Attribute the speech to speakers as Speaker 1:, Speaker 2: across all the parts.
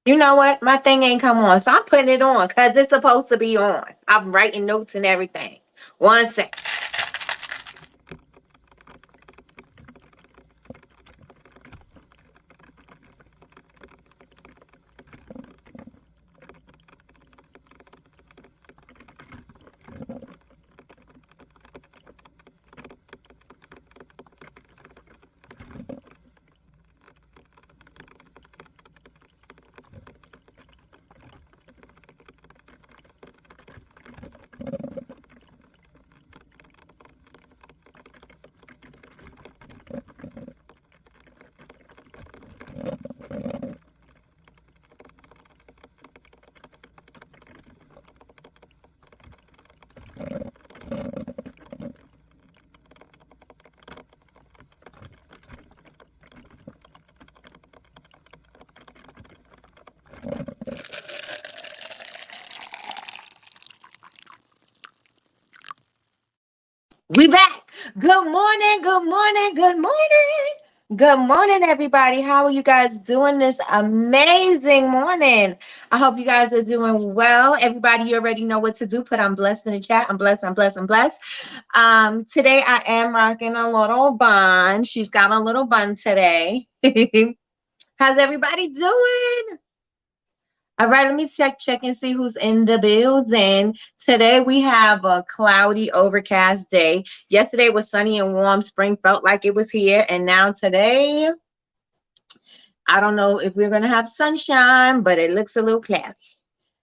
Speaker 1: You know what? My thing ain't come on, so I'm putting it on because it's supposed to be on. I'm writing notes and everything. One sec. We back. Good morning. Good morning. Good morning. Good morning, everybody. How are you guys doing this amazing morning? I hope you guys are doing well. Everybody, you already know what to do. Put I'm blessed in the chat. I'm blessed. I'm blessed. I'm blessed. Today I am rocking a little bun. She's got a little bun today. How's everybody doing? All right, let me check and see who's in the building. Today we have a cloudy, overcast day. Yesterday was sunny and warm. Spring felt like it was here. And now today, I don't know if we're going to have sunshine, but it looks a little cloudy.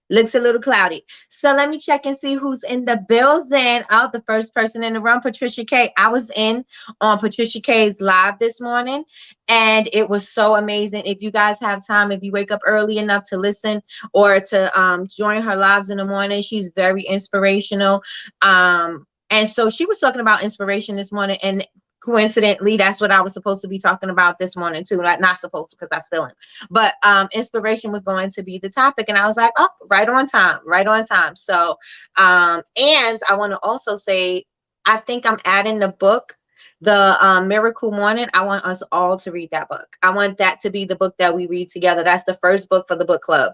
Speaker 1: Looks a little cloudy. So let me check and see who's in the building. Oh, the first person in the room, Patricia K. I was in on Patricia K's live this morning, and it was so amazing. If you guys have time, if you wake up early enough to listen or to join her lives in the morning, she's very inspirational. And so she was talking about inspiration this morning, and coincidentally, that's what I was supposed to be talking about this morning too. Not supposed to, because I still am. But inspiration was going to be the topic, and I was like, oh, right on time, right on time. So and I want to also say, I think I'm adding the book, the Miracle Morning. I want us all to read that book. I want that to be the book that we read together. That's the first book for the book club.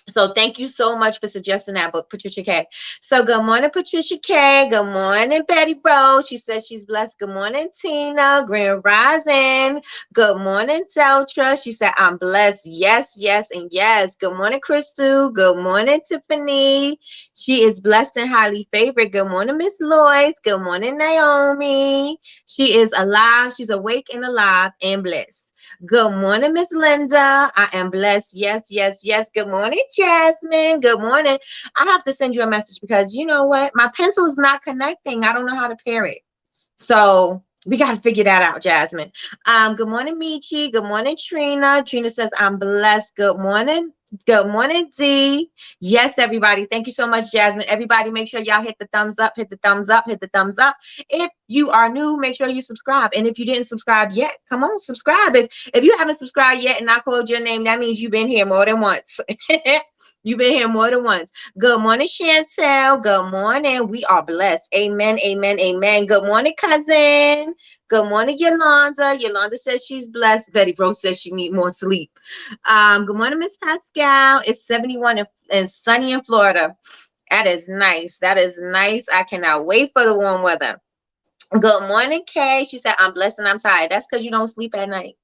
Speaker 1: So thank you so much for suggesting that book, Patricia K. So good morning, Patricia K. Good morning, Betty Rose. She says she's blessed. Good morning, Tina. Grand Rising. Good morning, Deltra. She said, I'm blessed. Yes, yes, and yes. Good morning, Crystal. Good morning, Tiffany. She is blessed and highly favored. Good morning, Miss Lois. Good morning, Naomi. She is alive. She's awake and alive and blessed. Good morning, Miss Linda. I am blessed. Yes, yes, yes. Good morning, Jasmine. Good morning. I have to send you a message because you know what? My pencil is not connecting. I don't know how to pair it. So we got to figure that out, Jasmine. Good morning, Michi. Good morning, Trina. Trina says, I'm blessed. Good morning. Good morning, D. Yes, everybody. Thank you so much, Jasmine. Everybody, make sure y'all hit the thumbs up, hit the thumbs up, hit the thumbs up. If you are new, make sure you subscribe. And if you didn't subscribe yet, come on, subscribe. If you haven't subscribed yet and I called your name, that means you've been here more than once. You've been here more than once. Good morning, Chantel. Good morning. We are blessed. Amen, amen, amen. Good morning, cousin. Good morning, Yolanda. Yolanda says she's blessed. Betty Rose says she needs more sleep. Good morning, Miss Pascal. It's 71 and sunny in Florida. That is nice. That is nice. I cannot wait for the warm weather. Good morning, Kay. She said, I'm blessed and I'm tired. That's because you don't sleep at night.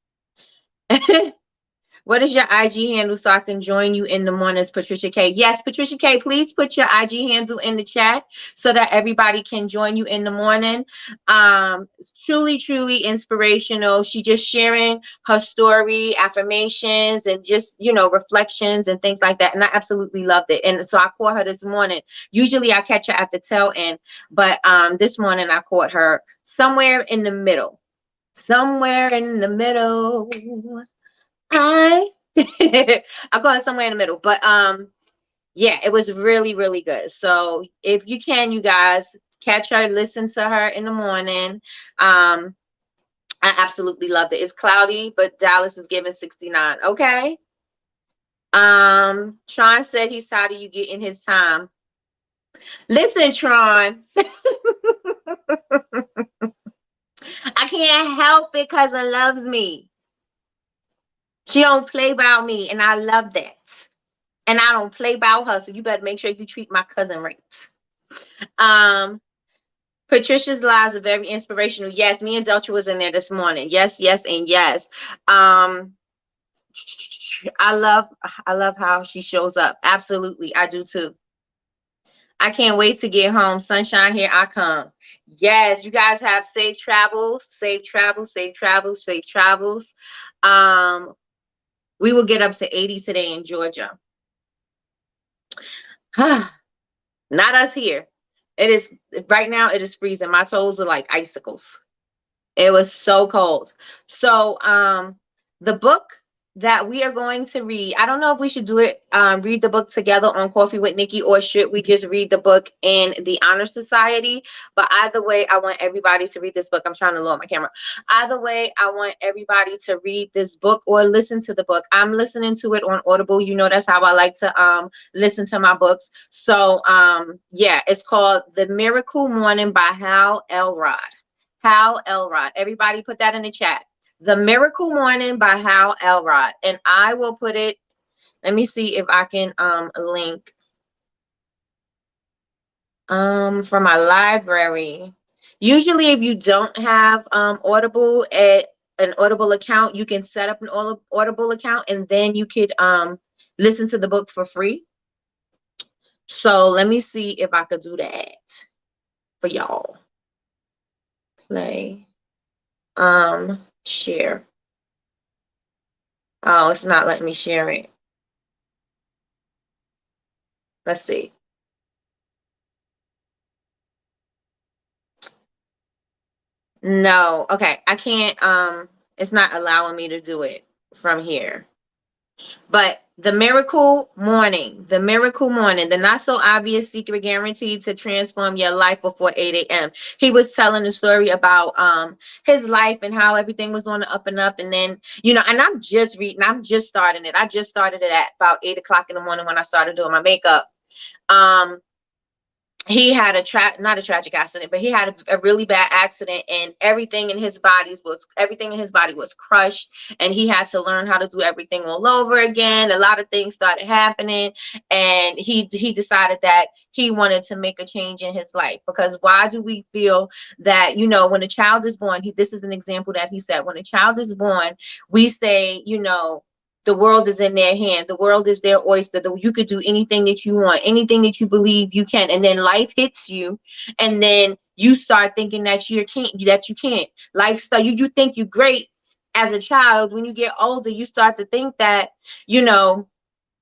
Speaker 1: What is your IG handle so I can join you in the mornings, Patricia K? Yes, Patricia K, please put your IG handle in the chat so that everybody can join you in the morning. Truly, truly inspirational. She just sharing her story, affirmations, and just, reflections and things like that. And I absolutely loved it. And so I caught her this morning. Usually I catch her at the tail end, but this morning I caught her somewhere in the middle. Somewhere in the middle. I call it somewhere in the middle, but yeah, it was really, really good. So if you can, you guys catch her, listen to her in the morning. I absolutely loved it. It's cloudy, but Dallas is giving 69. Okay. Tron said he's tired of you getting his time. Listen, Tron. I can't help it because it loves me. She don't play about me, and I love that. And I don't play about her, so you better make sure you treat my cousin right. Um, Patricia's lives are very inspirational. Yes, me and Deltra was in there this morning. Yes, yes, and yes. Um, I love I love how she shows up. Absolutely, I do too. I can't wait to get home. Sunshine, here I come. Yes, you guys have safe travels, safe travels, safe travels, safe travels. Um, we will get up to 80 today in Georgia. Not us here. It is right now, it is freezing. My toes are like icicles. It was so cold. So, the book that we are going to read, I don't know if we should do it, read the book together on Coffee with Nikki, or should we just read the book in the Honor Society? But either way, I want everybody to read this book. I'm trying to lower my camera. Either way, I want everybody to read this book or listen to the book. I'm listening to it on Audible. You know, that's how I like to listen to my books. So, yeah, it's called The Miracle Morning by Hal Elrod. Hal Elrod. Everybody put that in the chat. The Miracle Morning by Hal Elrod. And I will put it, let me see if I can link from my library. Usually if you don't have Audible at an Audible account, you can set up an Audible account and then you could listen to the book for free. So let me see if I could do that for y'all. Play. Share. Oh, it's not letting me share it. Let's see. No, okay. I can't, it's not allowing me to do it from here. But the miracle morning, the not so obvious secret guaranteed to transform your life before 8 a.m. He was telling a story about his life and how everything was on the up and up. And then, you know, and I'm just reading, I'm just starting it. I just started it at about 8 o'clock in the morning when I started doing my makeup. He had not a tragic accident, but he had a really bad accident, and everything in his body was crushed, and he had to learn how to do everything all over again. A lot of things started happening, and he decided that he wanted to make a change in his life. Because why do we feel that, you know, when a child is born, this is an example that he said, when a child is born, we say, you know, the world is in their hand. The world is their oyster. You could do anything that you want, anything that you believe you can. And then life hits you, and then you start thinking that you can't. You think you're great as a child. When you get older, you start to think that, you know,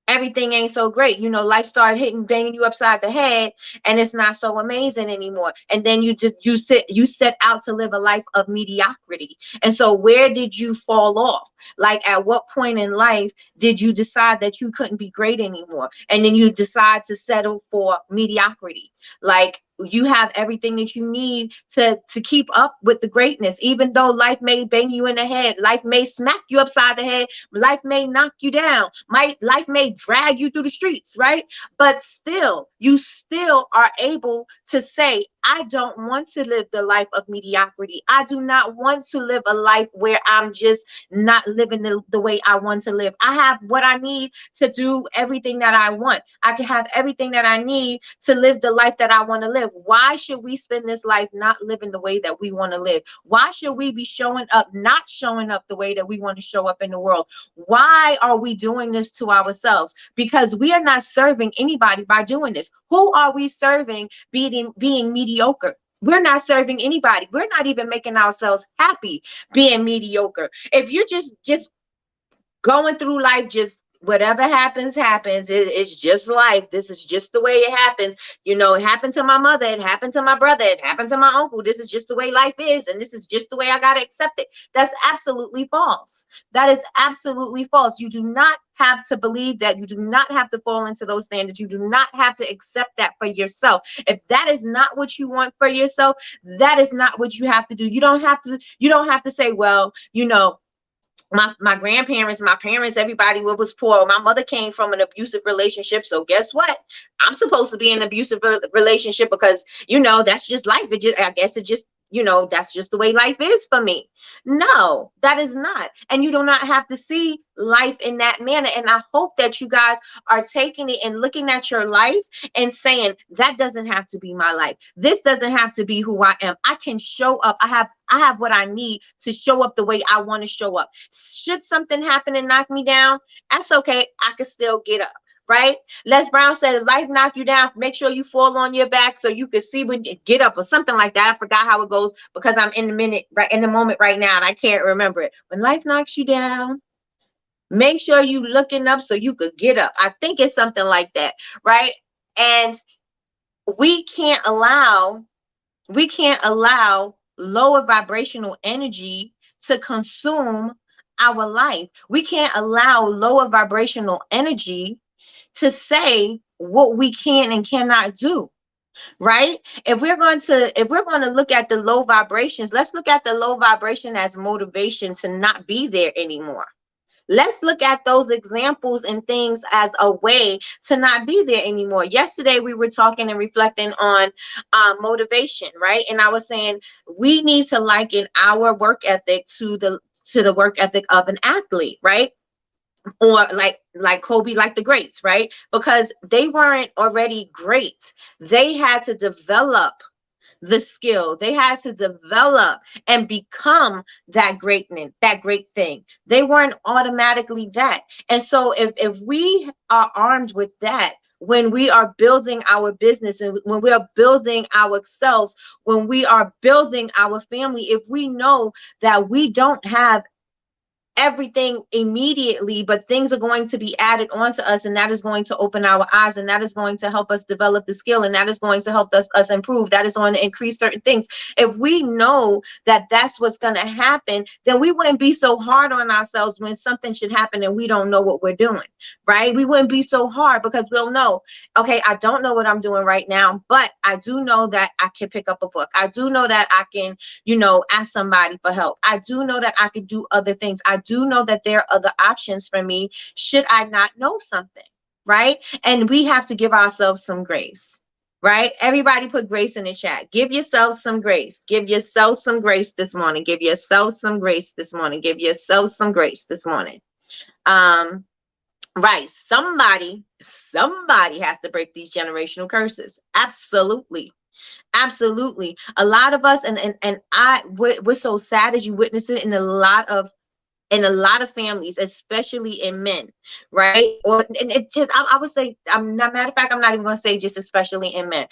Speaker 1: everything ain't so great. You know, life started banging you upside the head, and it's not so amazing anymore. And then you set out to live a life of mediocrity. And so where did you fall off? Like, at what point in life did you decide that you couldn't be great anymore? And then you decide to settle for mediocrity. Like, you have everything that you need to keep up with the greatness. Even though life may bang you in the head, life may smack you upside the head, life may knock you down, life may drag you through the streets, right? But still, you still are able to say, I don't want to live the life of mediocrity. I do not want to live a life where I'm just not living the way I want to live. I have what I need to do everything that I want. I can have everything that I need to live the life that I want to live. Why should we spend this life not living the way that we want to live? Why should we be not showing up the way that we want to show up in the world? Why are we doing this to ourselves? Because we are not serving anybody by doing this. Who are we serving being mediocre? We're not serving anybody. We're not even making ourselves happy being mediocre. If you're just going through life, just whatever happens, it's just life. This is just the way it happens. You know, it happened to my mother, it happened to my brother, it happened to my uncle. This is just the way life is, and this is just the way I gotta accept it. That's absolutely false. That is absolutely false. You do not have to believe that. You do not have to fall into those standards. You do not have to accept that for yourself. If that is not what you want for yourself, that is not what you have to do. You don't have to say, well, you know, my grandparents, my parents, everybody was poor. My mother came from an abusive relationship. So guess what? I'm supposed to be in an abusive relationship because, you know, that's just life. I guess it just that's just the way life is for me. No, that is not. And you do not have to see life in that manner. And I hope that you guys are taking it and looking at your life and saying, that doesn't have to be my life. This doesn't have to be who I am. I can show up. I have what I need to show up the way I want to show up. Should something happen and knock me down, that's okay. I can still get up. Right? Les Brown said, if life knock you down, make sure you fall on your back so you can see when you get up, or something like that. I forgot how it goes because I'm in the moment right now, and I can't remember it. When life knocks you down, make sure you looking up so you could get up. I think it's something like that, right? And we can't allow lower vibrational energy to consume our life. We can't allow lower vibrational energy to say what we can and cannot do, right? If we're going to look at the low vibrations, let's look at the low vibration as motivation to not be there anymore. Let's look at those examples and things as a way to not be there anymore. Yesterday, we were talking and reflecting on motivation, right? And I was saying we need to liken our work ethic to the work ethic of an athlete, right? Or like Kobe, like the greats, right? Because they weren't already great. They had to develop the skill. They had to develop and become that greatness, that great thing. They weren't automatically that. And so if we are armed with that, when we are building our business and when we are building ourselves, when we are building our family, if we know that we don't have everything immediately, but things are going to be added onto us, and that is going to open our eyes, and that is going to help us develop the skill, and that is going to help us improve, that is going to increase certain things. If we know that that's what's going to happen, then we wouldn't be so hard on ourselves when something should happen and we don't know what we're doing, right? We wouldn't be so hard because we'll know, okay, I don't know what I'm doing right now, but I do know that I can pick up a book. I do know that I can, ask somebody for help. I do know that I can do other things. I do know that there are other options for me should I not know something, right? And we have to give ourselves some grace, right? Everybody put grace in the chat. Give yourself some grace. Give yourself some grace this morning. Give yourself some grace this morning. Give yourself some grace this morning. Right. Somebody has to break these generational curses. Absolutely. Absolutely. A lot of us, and we're so sad as you witness it in a lot of families, especially in men, right? Or and it just I would say, I'm not, matter of fact, I'm not even going to say just especially in men.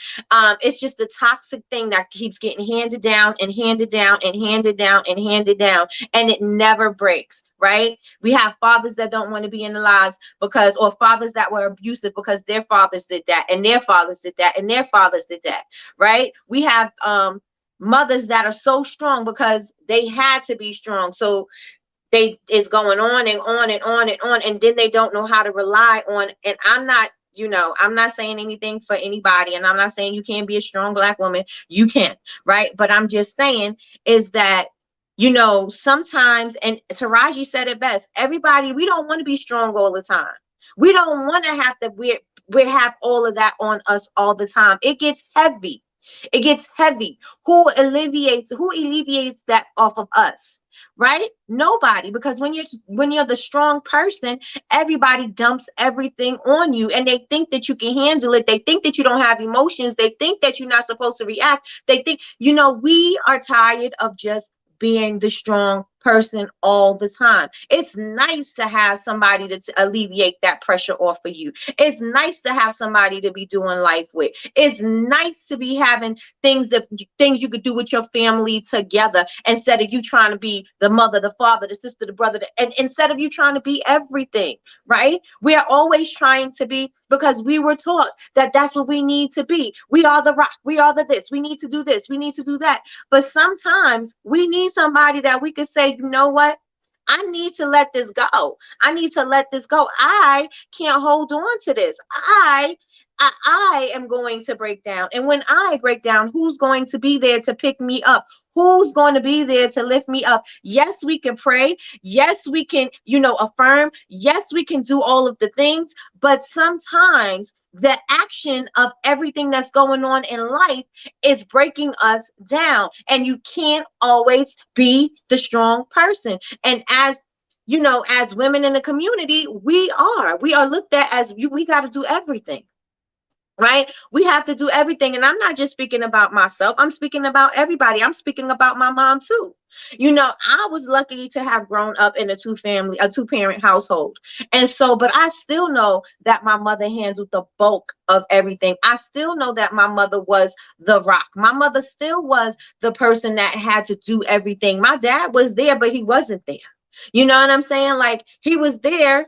Speaker 1: It's just a toxic thing that keeps getting handed down and handed down and handed down and handed down, and it never breaks. Right? We have fathers that don't want to be in the lives or fathers that were abusive because their fathers did that, and their fathers did that, and their fathers did that. Right? We have mothers that are so strong because they had to be strong. So is going on and on and on and on, and then they don't know how to rely on. And I'm not saying anything for anybody, and I'm not saying you can't be a strong Black woman. You can, right? But I'm just saying is that sometimes, and Taraji said it best, everybody, we don't want to be strong all the time. We don't want to have to we have all of that on us all the time. It gets heavy. It gets heavy. Who alleviates that off of us? Right? Nobody. Because when you're the strong person, everybody dumps everything on you, and they think that you can handle it. They think that you don't have emotions. They think that you're not supposed to react. They think, we are tired of just being the strong person all the time. It's nice to have somebody to alleviate that pressure off of you. It's nice to have somebody to be doing life with. It's nice to be having things you could do with your family together, instead of you trying to be the mother, the father, the sister, the brother, and instead of you trying to be everything, right? We are always trying to be, because we were taught that that's what we need to be. We are the rock. We are the this. We need to do this. We need to do that. But sometimes we need somebody that we could say, you know what? I need to let this go. I need to let this go. I can't hold on to this. I am going to break down. And when I break down, who's going to be there to pick me up? Who's going to be there to lift me up? Yes, we can pray. Yes, we can, affirm. Yes, we can do all of the things. But sometimes the action of everything that's going on in life is breaking us down. And you can't always be the strong person. And as you know, as women in the community, we are looked at as we got to do everything. Right? We have to do everything. And I'm not just speaking about myself. I'm speaking about everybody. I'm speaking about my mom too. You know, I was lucky to have grown up in a two-parent household. And so, but I still know that my mother handled the bulk of everything. I still know that my mother was the rock. My mother still was the person that had to do everything. My dad was there, but he wasn't there. You know what I'm saying? Like, he was there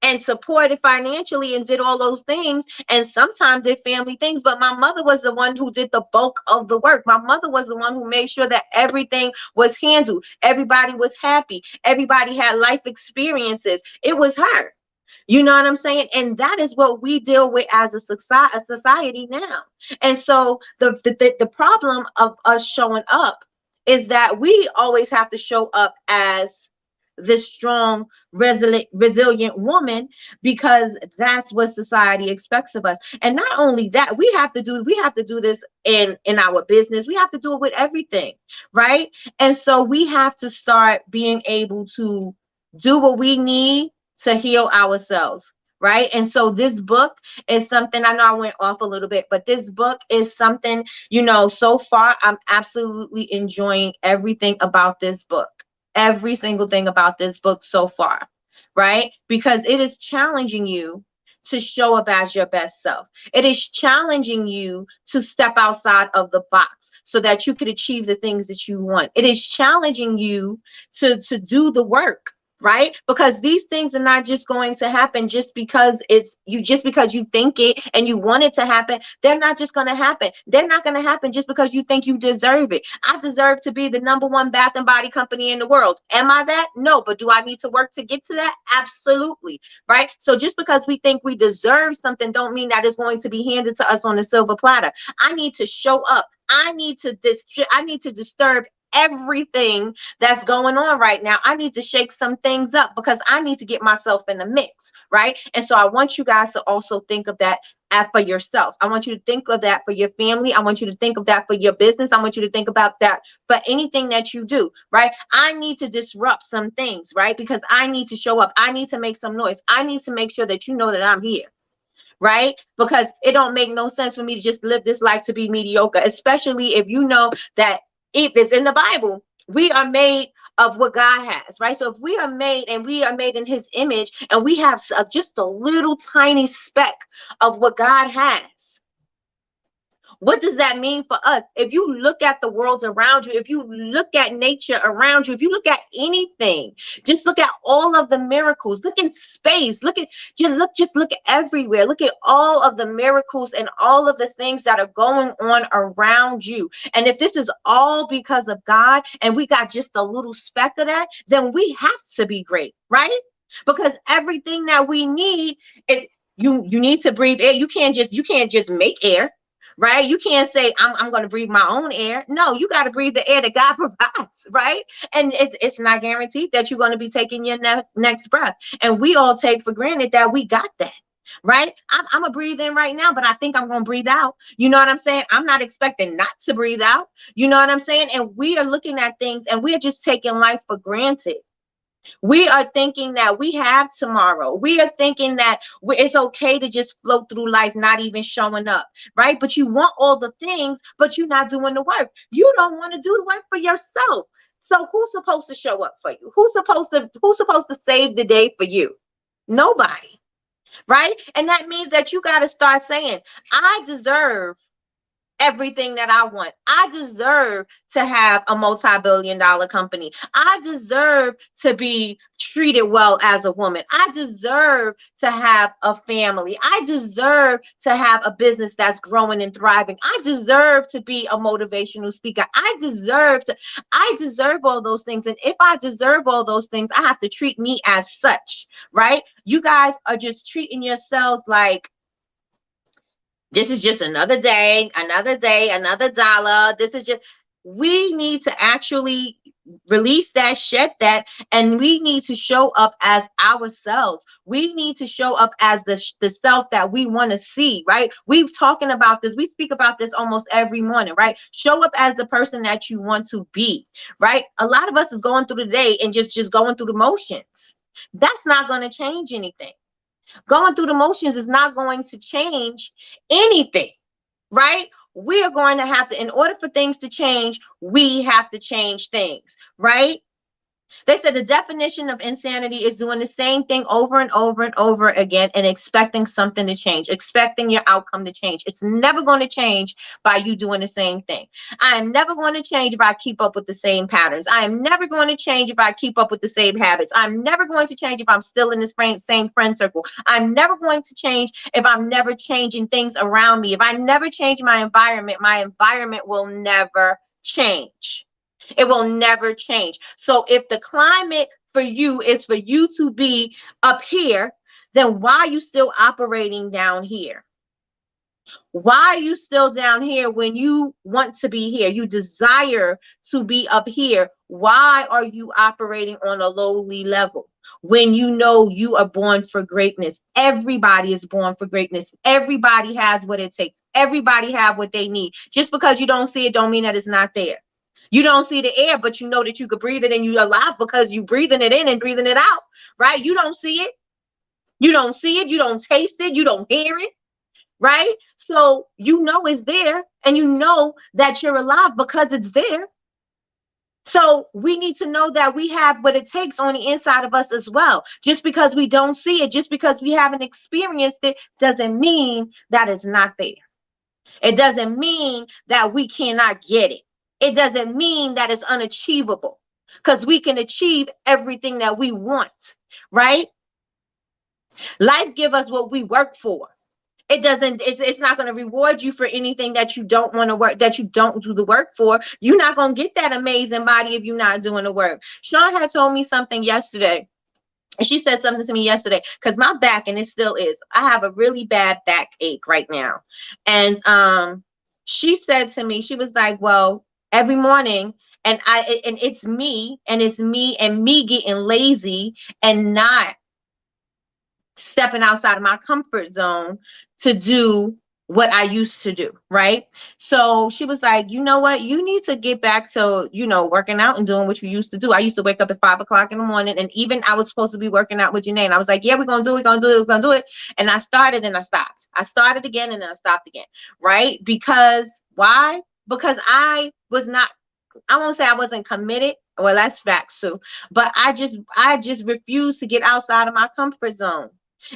Speaker 1: and supported financially and did all those things, and sometimes did family things, but my mother was the one who did the bulk of the work. My mother was the one who made sure that everything was handled, everybody was happy, everybody had life experiences. It was her. You know what I'm saying? And that is what we deal with as a society now. And so the problem of us showing up is that we always have to show up as this strong, resilient woman, because that's what society expects of us. And not only that, we have to do this in our business. We have to do it with everything, right? And so we have to start being able to do what we need to heal ourselves. Right. And so this book is something, I know I went off a little bit, but this book is something, so far I'm absolutely enjoying everything about this book, every single thing about this book so far. Right. Because it is challenging you to show up as your best self. It is challenging you to step outside of the box so that you could achieve the things that you want. It is challenging you to do the work, right? Because these things are not just going to happen just because you think it and you want it to happen. They're not just going to happen. They're not going to happen just because you think you deserve it. I deserve to be the number one bath and body company in the world. Am I that? No. But do I need to work to get to that? Absolutely. Right? So just because we think we deserve something don't mean that it's going to be handed to us on a silver platter. I need to show up. I need to disturb everything that's going on right now. I need to shake some things up because I need to get myself in the mix, right? And so I want you guys to also think of that for yourself. I want you to think of that for your family. I want you to think of that for your business. I want you to think about that for anything that you do, right? I need to disrupt some things, right? Because I need to show up. I need to make some noise. I need to make sure that you know that I'm here. Right? Because it don't make no sense for me to just live this life to be mediocre, especially if you know that if it's in the Bible, we are made of what God has, right? So if we are made and we are made in his image and we have just a little tiny speck of what God has, what does that mean for us? If you look at the world around you, if you look at nature around you, if you look at anything, just look at all of the miracles. Look in space. Just look everywhere. Look at all of the miracles and all of the things that are going on around you. And if this is all because of God and we got just a little speck of that, then we have to be great, right? Because everything that we need, you need to breathe air. You can't just make air. Right? You can't say I'm going to breathe my own air. No, you got to breathe the air that God provides, right? And it's not guaranteed that you're going to be taking your next breath. And we all take for granted that we got that. Right? I'm gonna breathe in right now, but I think I'm gonna breathe out. You know what I'm saying? I'm not expecting not to breathe out. You know what I'm saying? And we are looking at things and we are just taking life for granted. We are thinking that we have tomorrow. We are thinking that it's okay to just float through life, not even showing up, right? But you want all the things, but you're not doing the work. You don't want to do the work for yourself. So who's supposed to show up for you? Who's supposed to save the day for you? Nobody, right? And that means that you got to start saying, I deserve everything that I want. I deserve to have a multi-billion-dollar company. I deserve to be treated well as a woman. I deserve to have a family. I deserve to have a business that's growing and thriving. I deserve to be a motivational speaker. I deserve all those things. And if I deserve all those things, I have to treat me as such, right? You guys are just treating yourselves like, this is just another day, another dollar. This is just, we need to actually release that, shed that, and we need to show up as ourselves. We need to show up as the self that we want to see, right? We've talking about this. We speak about this almost every morning, right? Show up as the person that you want to be, right? A lot of us is going through the day and just going through the motions. That's not going to change anything. Going through the motions is not going to change anything, right? We are going to have to, in order for things to change, we have to change things, right? They said the definition of insanity is doing the same thing over and over and over again and expecting something to change, expecting your outcome to change. It's never going to change by you doing the same thing. I am never going to change if I keep up with the same patterns. I am never going to change if I keep up with the same habits. I'm never going to change if I'm still in the same friend circle. I'm never going to change if I'm never changing things around me. If I never change my environment will never change. It will never change. So if the climate for you is for you to be up here, then why are you still operating down here? Why are you still down here when you want to be here? You desire to be up here. Why are you operating on a lowly level when you know you are born for greatness? Everybody is born for greatness. Everybody has what it takes. Everybody have what they need. Just because you don't see it don't mean that it's not there. You don't see the air, but you know that you could breathe it and you're alive because you're breathing it in and breathing it out, right? You don't see it. You don't see it. You don't taste it. You don't hear it, right? So you know it's there and you know that you're alive because it's there. So we need to know that we have what it takes on the inside of us as well. Just because we don't see it, just because we haven't experienced it, doesn't mean that it's not there. It doesn't mean that we cannot get it. It doesn't mean that it's unachievable, because we can achieve everything that we want, right? Life give us what we work for. It's not going to reward you for anything that you don't want to work, that you don't do the work for. You're not going to get that amazing body if you're not doing the work. Sean had told me something yesterday. And she said something to me yesterday, because my back, and it still is, I have a really bad backache right now. And she said to me, she was like, well, every morning, and it's me and me getting lazy and not stepping outside of my comfort zone to do what I used to do, right? So she was like, you know what? You need to get back to, working out and doing what you used to do. I used to wake up at 5 o'clock in the morning, and even I was supposed to be working out with Janae. And I was like, yeah, we're going to do it, we're going to do it. And I started and I stopped. I started again and then I stopped again, right? Because why? Because I won't say I wasn't committed. Well, that's facts too. But I just refused to get outside of my comfort zone.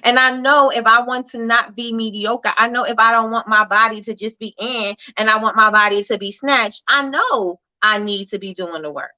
Speaker 1: And I know if I want to not be mediocre, I know if I don't want my body to just be in and I want my body to be snatched, I know I need to be doing the work.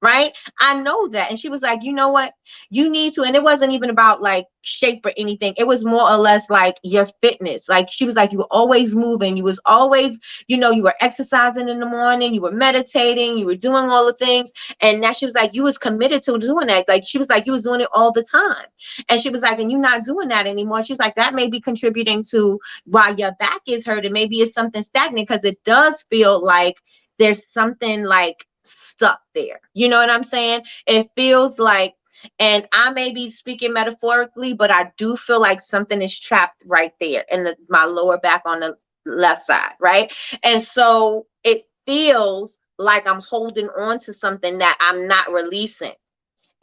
Speaker 1: Right? I know that. And she was like, you know what? You need to. And it wasn't even about like shape or anything. It was more or less like your fitness. Like she was like, you were always moving. You was always, you were exercising in the morning. You were meditating. You were doing all the things. And now she was like, you was committed to doing that. Like she was like, you was doing it all the time. And she was like, and you're not doing that anymore. She was like, that may be contributing to why your back is hurting. Maybe it's something stagnant, because it does feel like there's something like stuck there. You know what I'm saying? It feels like, and I may be speaking metaphorically, but I do feel like something is trapped right there in my lower back on the left side, right? And so it feels like I'm holding on to something that I'm not releasing.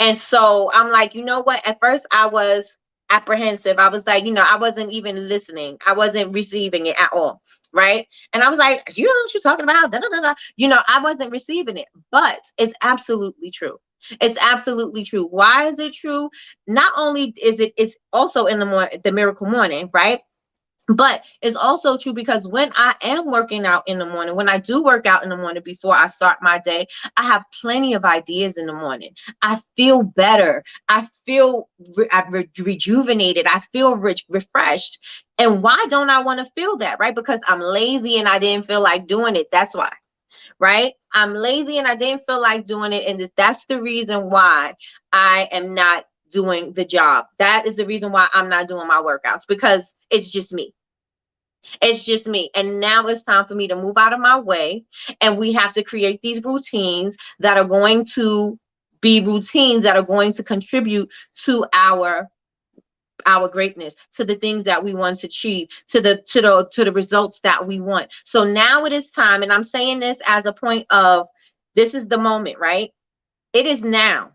Speaker 1: And so I'm like, you know what? At first I was apprehensive. I was like, I wasn't even listening. I wasn't receiving it at all. Right. And I was like, you know what you're talking about? Da, da, da, da. I wasn't receiving it, but it's absolutely true. It's absolutely true. Why is it true? Not only it's also in the miracle morning, right? But it's also true because when I am working out in the morning, when I do work out in the morning before I start my day, I have plenty of ideas in the morning. I feel better. I feel rejuvenated. I feel refreshed. And why don't I want to feel that, right? Because I'm lazy and I didn't feel like doing it. That's why, right? I'm lazy and I didn't feel like doing it. And that's the reason why I am not doing the job. That is the reason why I'm not doing my workouts, because it's just me. It's just me. And now it's time for me to move out of my way. And we have to create these routines that are going to be routines that are going to contribute to our greatness, to the things that we want to achieve, to the results that we want. So now it is time, and I'm saying this as a point of, this is the moment, right? It is now.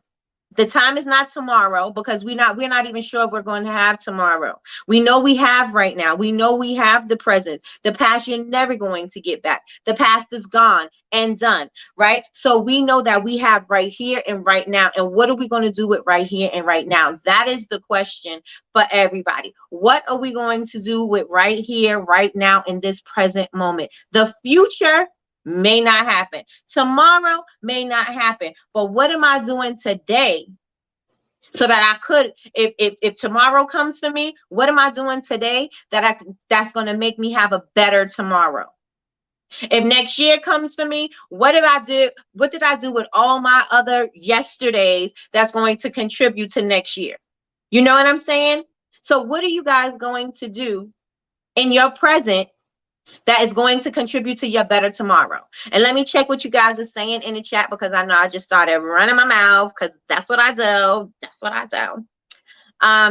Speaker 1: The time is not tomorrow, because we're not even sure if we're going to have tomorrow. We know we have right now. We know we have the present. The past you're never going to get back. The past is gone and done, right? So we know that we have right here and right now. And what are we going to do with right here and right now? That is the question for everybody. What are we going to do with right here, right now, in this present moment? The future may not happen. Tomorrow may not happen. But what am I doing today so that I could, if tomorrow comes for me, what am I doing today that's going to make me have a better tomorrow? If next year comes for me, what did I do? What did I do with all my other yesterdays that's going to contribute to next year? You know what I'm saying? So what are you guys going to do in your present that is going to contribute to your better tomorrow? And let me check what you guys are saying in the chat, because I know I just started running my mouth, because that's what I do. That's what I do.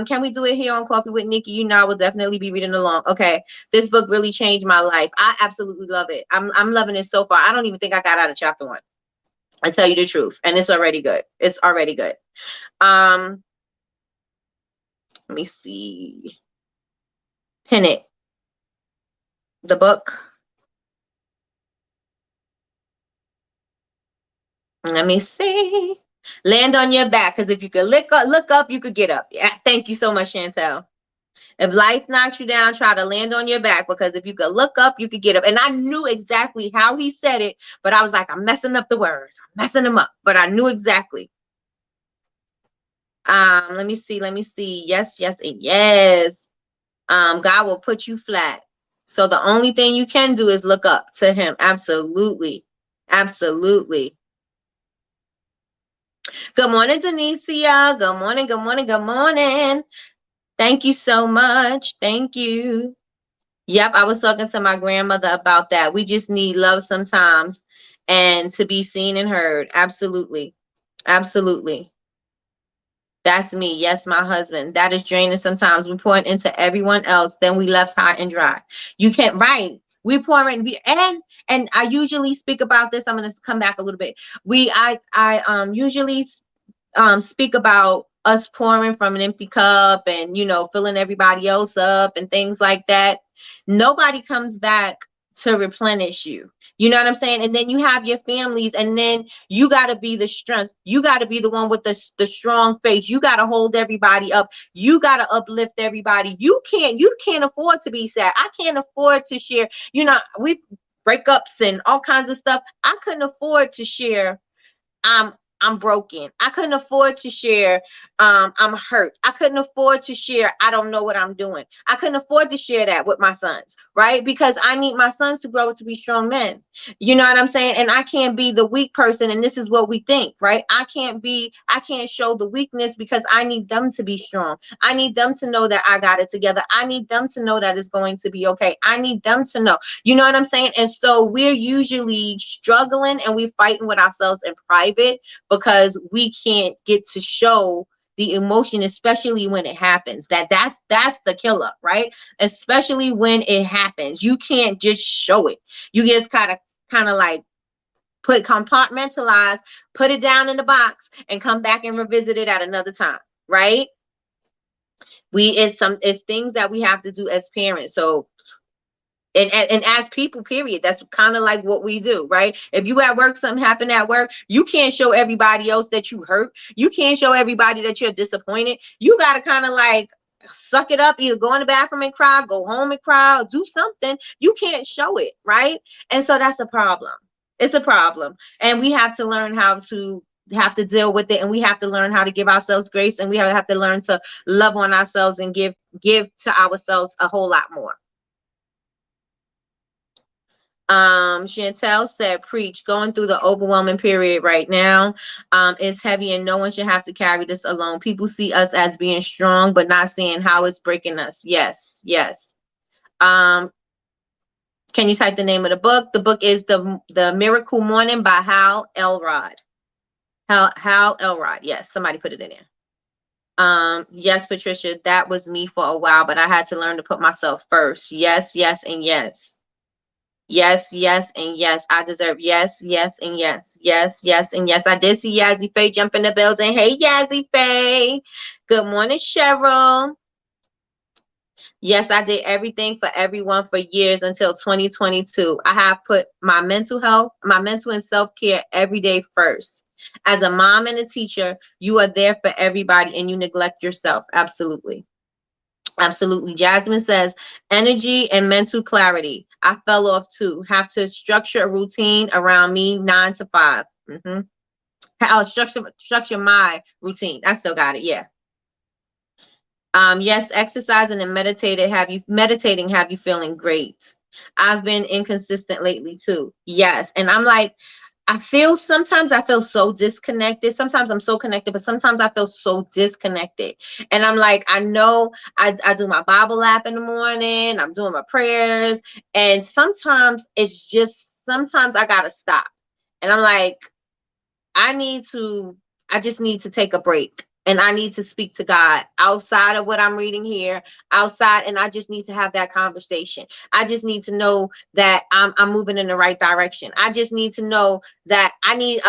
Speaker 1: Can we do it here on Coffee with Nikki? You know, I will definitely be reading along. Okay. This book really changed my life. I absolutely love it. I'm loving it so far. I don't even think I got out of chapter 1. I tell you the truth. And it's already good. It's already good. Let me see. Pin it. The book. Let me see. Land on your back, because if you could look up, you could get up. Yeah, thank you so much, Chantel. If life knocks you down, try to land on your back, because if you could look up, you could get up. And I knew exactly how he said it, but I was like, I'm messing up the words. I'm messing them up, but I knew exactly. Let me see. Yes, yes, and yes. God will put you flat. So the only thing you can do is look up to him. Absolutely. Absolutely. Good morning, Denicia. Good morning, good morning, good morning. Thank you so much. Thank you. Yep, I was talking to my grandmother about that. We just need love sometimes, and to be seen and heard. Absolutely. Absolutely. That's me. Yes, my husband. That is draining sometimes. We pour it into everyone else, then we left high and dry. You can't, right. We pour in, and I usually speak about this. I'm going to come back a little bit. I usually speak about us pouring from an empty cup, and filling everybody else up and things like that. Nobody comes back to replenish you. You know what I'm saying? And then you have your families, and then you got to be the strength. You got to be the one with the strong face. You got to hold everybody up. You got to uplift everybody. You can't afford to be sad. I can't afford to share, we breakups and all kinds of stuff. I couldn't afford to share I'm broken. I couldn't afford to share I'm hurt. I couldn't afford to share I don't know what I'm doing. I couldn't afford to share that with my sons, right? Because I need my sons to grow up to be strong men. You know what I'm saying? And I can't be the weak person, and this is what we think, right? I can't show the weakness, because I need them to be strong. I need them to know that I got it together. I need them to know that it's going to be okay. I need them to know. You know what I'm saying? And so we're usually struggling, and we're fighting with ourselves in private, because we can't get to show the emotion, especially when it happens. That's the killer, right? Especially when it happens, you can't just show it. You just kind of like compartmentalize, put it down in the box, and come back and revisit it at another time, right? It's things that we have to do as parents. So and as people, period, that's kind of like what we do, right? If you at work, something happened at work, you can't show everybody else that you hurt. You can't show everybody that you're disappointed. You got to kind of like suck it up, either go in the bathroom and cry, go home and cry, or do something. You can't show it, right? And so that's a problem. It's a problem. And we have to learn how to deal with it, and we have to learn how to give ourselves grace, and we have to learn to love on ourselves and give to ourselves a whole lot more. Chantel said, preach. Going through the overwhelming period right now. It's heavy, and no one should have to carry this alone. People see us as being strong, but not seeing how it's breaking us. Yes. Can you type the name of the book? The book is the Miracle Morning by Hal Elrod. Hal Elrod. Yes, somebody put it in there. Yes, Patricia, that was me for a while, but I had to learn to put myself first. Yes, yes, and yes. Yes, yes, and yes. I deserve yes, yes, and yes. Yes, yes, and yes. I did see Yazzie Faye jump in the building. Hey, Yazzie Faye. Good morning, Cheryl. Yes, I did everything for everyone for years until 2022. I have put my mental health, my mental and self-care every day first. As a mom and a teacher, you are there for everybody and you neglect yourself. Absolutely. Absolutely. Jasmine says, energy and mental clarity. I fell off too. Have to structure a routine around me 9 to 5. I'll structure my routine. I still got it. Yeah. Yes, exercising and meditating have you feeling great. I've been inconsistent lately too. Yes. And I'm like, sometimes I feel so disconnected. Sometimes I'm so connected, but sometimes I feel so disconnected. And I'm like, I know I do my Bible app in the morning, I'm doing my prayers. And sometimes sometimes I gotta stop. And I'm like, I just need to take a break and I need to speak to God outside of what I'm reading here, outside, and I just need to have that conversation. I just need to know that I'm moving in the right direction. I just need to know that I need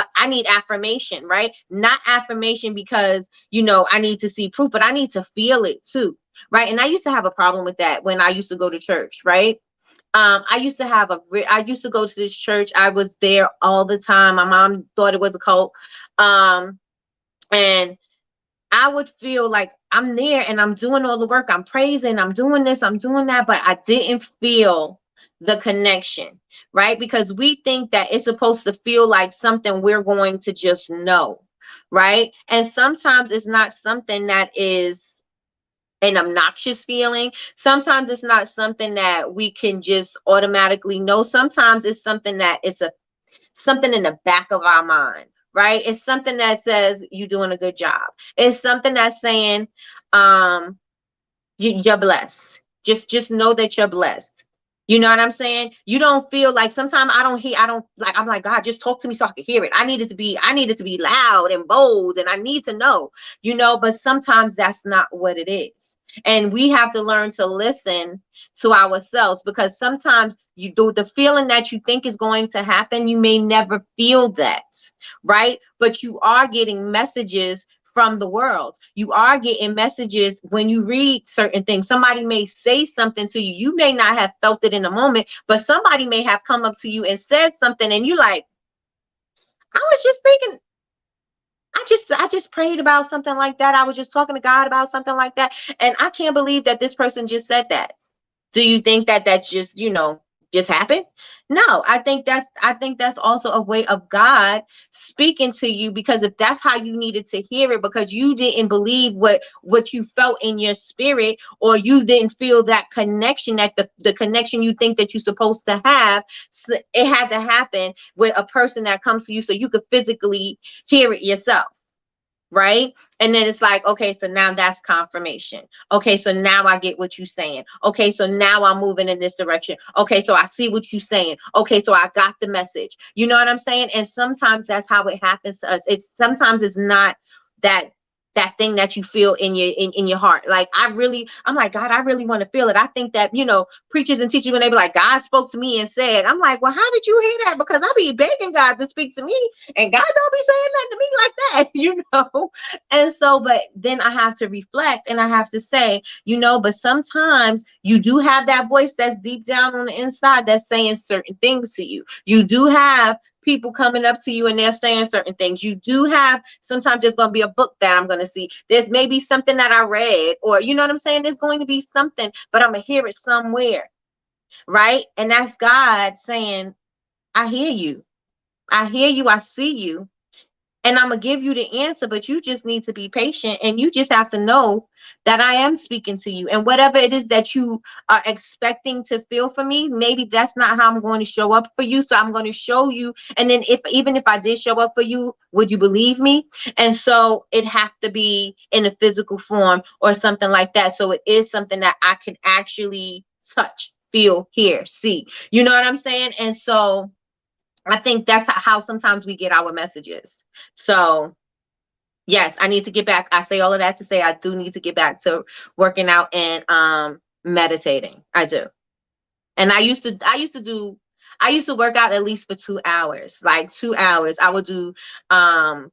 Speaker 1: affirmation, right? Not affirmation because, I need to see proof, but I need to feel it too, right? And I used to have a problem with that when I used to go to church, right? I used to go to this church. I was there all the time. My mom thought it was a cult. And I would feel like I'm there and I'm doing all the work. I'm praising, I'm doing this, I'm doing that, but I didn't feel the connection, right? Because we think that it's supposed to feel like something we're going to just know, right? And sometimes it's not something that is an obnoxious feeling. Sometimes it's not something that we can just automatically know. Sometimes it's something that something in the back of our mind, right? It's something that says you're doing a good job. It's something that's saying you're blessed. Just know that you're blessed. You know what I'm saying? You don't feel like sometimes I'm like, God, just talk to me so I can hear it. I need it to be loud and bold and I need to know, but sometimes that's not what it is. And we have to learn to listen to ourselves because sometimes you do the feeling that you think is going to happen, you may never feel that, right? But you are getting messages from the world. You are getting messages when you read certain things. Somebody may say something to you. You may not have felt it in a moment, but somebody may have come up to you and said something and you're like, I was just thinking, I just prayed about something like that. I was just talking to God about something like that. And I can't believe that this person just said that. Do you think that that's just happened? No, I think that's also a way of God speaking to you, because if that's how you needed to hear it, because you didn't believe what you felt in your spirit, or you didn't feel that connection, that the connection you think that you're supposed to have, so it had to happen with a person that comes to you so you could physically hear it yourself. Right. And then it's like, okay, so now that's confirmation. Okay, so now I get what you're saying. Okay, so now I'm moving in this direction. Okay, so I see what you're saying. Okay, so I got the message. You know what I'm saying? And sometimes that's how it happens to us. Sometimes it's not that thing that you feel in your heart. Like I'm like, God, I really want to feel it. I think that, preachers and teachers, when they be like, God spoke to me and said, I'm like, well, how did you hear that? Because I be begging God to speak to me, and God don't be saying nothing to me like that, And so, but then I have to reflect and I have to say, but sometimes you do have that voice that's deep down on the inside that's saying certain things to you. You do have people coming up to you and they're saying certain things. You do have, sometimes there's going to be a book that I'm going to see. There's maybe something that I read, or you know what I'm saying? There's going to be something, but I'm going to hear it somewhere. Right. And that's God saying, I hear you. I hear you. I see you. And I'm going to give you the answer, but you just need to be patient, and you just have to know that I am speaking to you. And whatever it is that you are expecting to feel for me, maybe that's not how I'm going to show up for you. So I'm going to show you. And then even if I did show up for you, would you believe me? And so it have to be in a physical form or something like that. So it is something that I can actually touch feel, hear, see. You know what I'm saying? And so I think that's how sometimes we get our messages. So yes, I need to get back. I say all of that to say I do need to get back to working out and meditating. I do. And I used to work out at least for 2 hours. Like 2 hours. I would do um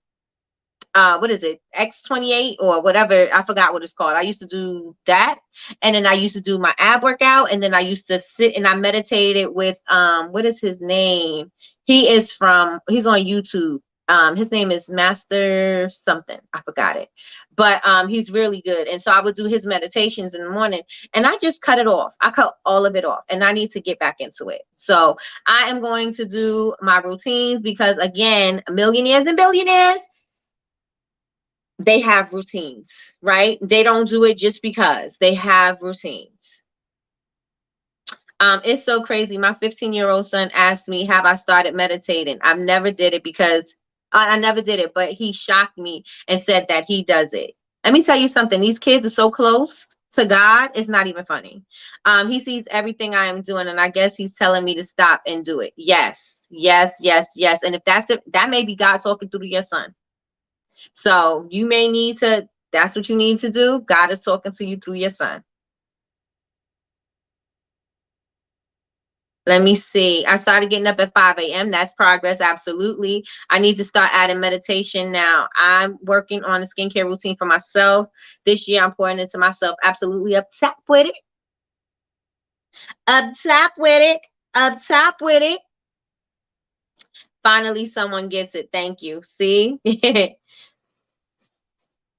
Speaker 1: what is it, X28 or whatever, I forgot what it's called. I used to do that, and then I used to do my ab workout, and then I used to sit and I meditated with what is his name, he's on YouTube. His name is Master something, I forgot it, but he's really good. And so I would do his meditations in the morning, and I just cut it off. I cut all of it off, and I need to get back into it. So I am going to do my routines, because again, millionaires and billionaires, they have routines, right? They don't do it just because. They have routines. It's so crazy. My 15-year-old son asked me, have I started meditating? I've never did it because I never did it, but he shocked me and said that he does it. Let me tell you something. These kids are so close to God. It's not even funny. He sees everything I am doing, and I guess he's telling me to stop and do it. Yes, yes, yes, yes. And if that's it, that may be God talking through to your son. So you may need to, that's what you need to do. God is talking to you through your son. Let me see. I started getting up at 5 a.m. That's progress. Absolutely. I need to start adding meditation now. I'm working on a skincare routine for myself. This year, I'm pouring into myself. Absolutely. Up top with it. Up top with it. Up top with it. Finally, someone gets it. Thank you. See?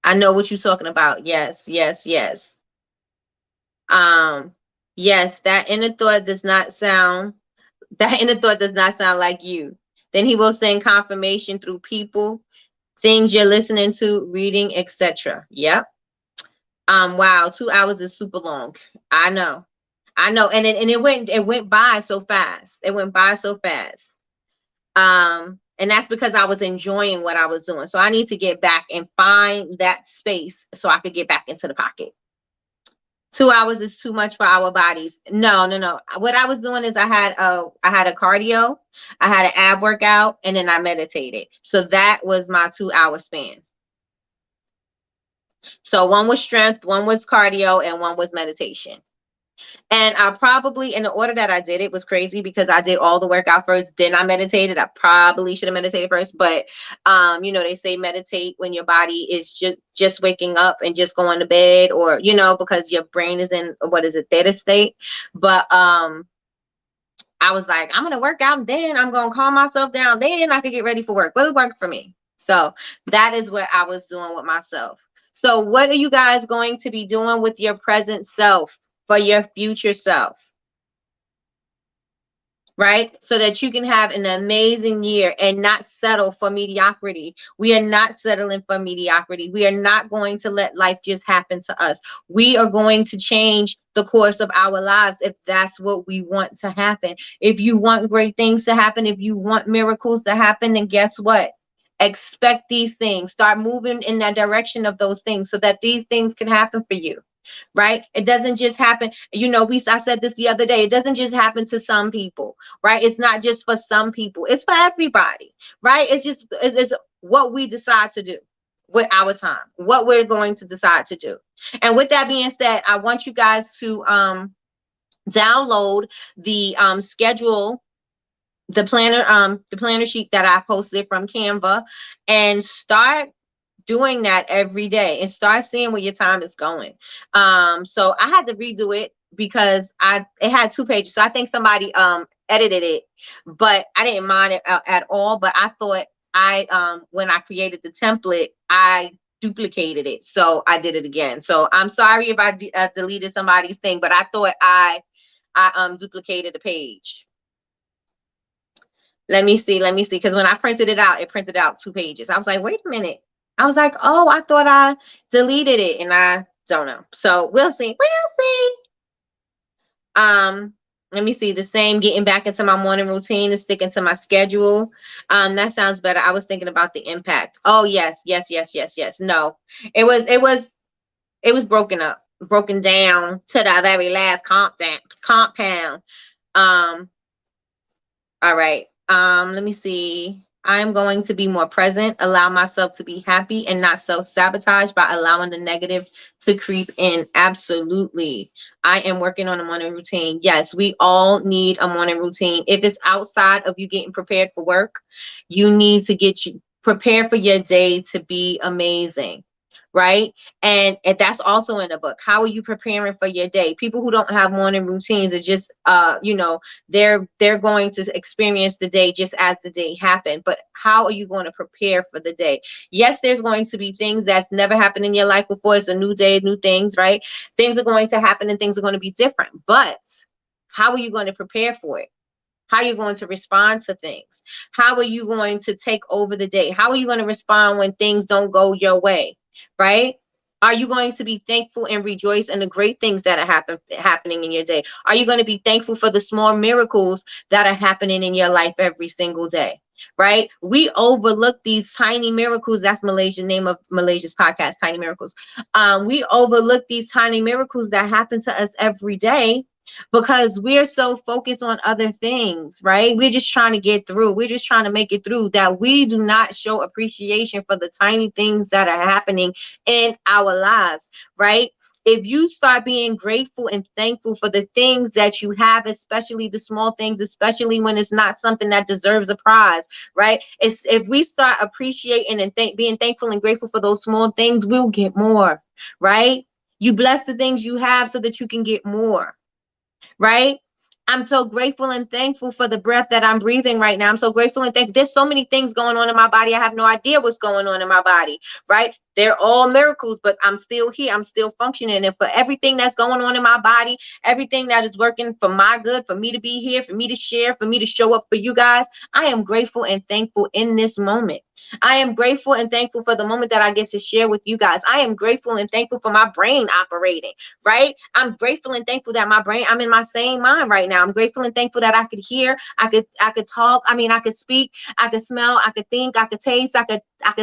Speaker 1: I know what you're talking about. Yes, yes, yes. Yes, that inner thought does not sound like you. Then he will send confirmation through people, things you're listening to, reading, etc. Yep. Wow, 2 hours is super long. I know. And it went by so fast. It went by so fast. And that's because I was enjoying what I was doing. So I need to get back and find that space so I could get back into the pocket. 2 hours is too much for our bodies. No, no, no. What I was doing is I had a cardio, I had an ab workout, and then I meditated. So that was my 2 hour span. So one was strength, one was cardio, and one was meditation. And I probably, in the order that I did it was crazy, because I did all the workout first, then I meditated. I probably should have meditated first, but you know, they say meditate when your body is just waking up and just going to bed, or you know, because your brain is in, what is it, theta state. But I was like, I'm gonna work out, and then I'm gonna calm myself down, then I could get ready for work. Well, it worked for me. So that is what I was doing with myself. So what are you guys going to be doing with your present self for your future self? Right? So that you can have an amazing year and not settle for mediocrity. We are not settling for mediocrity. We are not going to let life just happen to us. We are going to change the course of our lives if that's what we want to happen. If you want great things to happen, if you want miracles to happen, then guess what? Expect these things. Start moving in that direction of those things so that these things can happen for you. Right? It doesn't just happen. You know, I said this the other day. It doesn't just happen to some people, right? It's not just for some people. It's for everybody, right? It's what we decide to do with our time, what we're going to decide to do. And with that being said, I want you guys to download the schedule, the planner sheet that I posted from Canva, and start doing that every day and start seeing where your time is going. So I had to redo it because it had 2 pages. So I think somebody edited it, but I didn't mind it at all. But I thought when I created the template, I duplicated it. So I did it again. So I'm sorry if I deleted somebody's thing, but I thought I duplicated the page. Let me see. Because when I printed it out 2 pages. I was like, wait a minute. I was like, oh, I thought I deleted it, and I don't know. So we'll see. Let me see. The same, getting back into my morning routine and sticking to my schedule. That sounds better. I was thinking about the impact. Oh, yes. No, it was broken up. broken down to the very last compound. Um, all right. Let me see. I'm going to be more present, allow myself to be happy and not self-sabotage by allowing the negative to creep in. Absolutely. I am working on a morning routine. Yes, we all need a morning routine. If it's outside of you getting prepared for work, you need to get you prepared for your day to be amazing. Right. And that's also in the book. How are you preparing for your day? People who don't have morning routines are just they're going to experience the day just as the day happened. But how are you going to prepare for the day? Yes, there's going to be things that's never happened in your life before. It's a new day, new things, right? Things are going to happen and things are going to be different. But how are you going to prepare for it? How are you going to respond to things? How are you going to take over the day? How are you going to respond when things don't go your way? Right? Are you going to be thankful and rejoice in the great things that are happening in your day? Are you going to be thankful for the small miracles that are happening in your life every single day? Right? We overlook these tiny miracles. That's Malaysian name of Malaysia's podcast, Tiny Miracles. We overlook these tiny miracles that happen to us every day because we're so focused on other things, right? We're just trying to get through. We're just trying to make it through, that we do not show appreciation for the tiny things that are happening in our lives, right? If you start being grateful and thankful for the things that you have, especially the small things, especially when it's not something that deserves a prize, right? It's if we start appreciating and being thankful and grateful for those small things, we'll get more, right? You bless the things you have so that you can get more, right? I'm so grateful and thankful for the breath that I'm breathing right now. I'm so grateful and thankful. There's so many things going on in my body. I have no idea what's going on in my body, right? They're all miracles, but I'm still here. I'm still functioning. And for everything that's going on in my body, everything that is working for my good, for me to be here, for me to share, for me to show up for you guys, I am grateful and thankful in this moment. I am grateful and thankful for the moment that I get to share with you guys. I am grateful and thankful for my brain operating, right? I'm grateful and thankful that my brain, I'm in my same mind right now. I'm grateful and thankful that I could hear, I could talk, I could speak, I could smell, I could think, I could taste, I could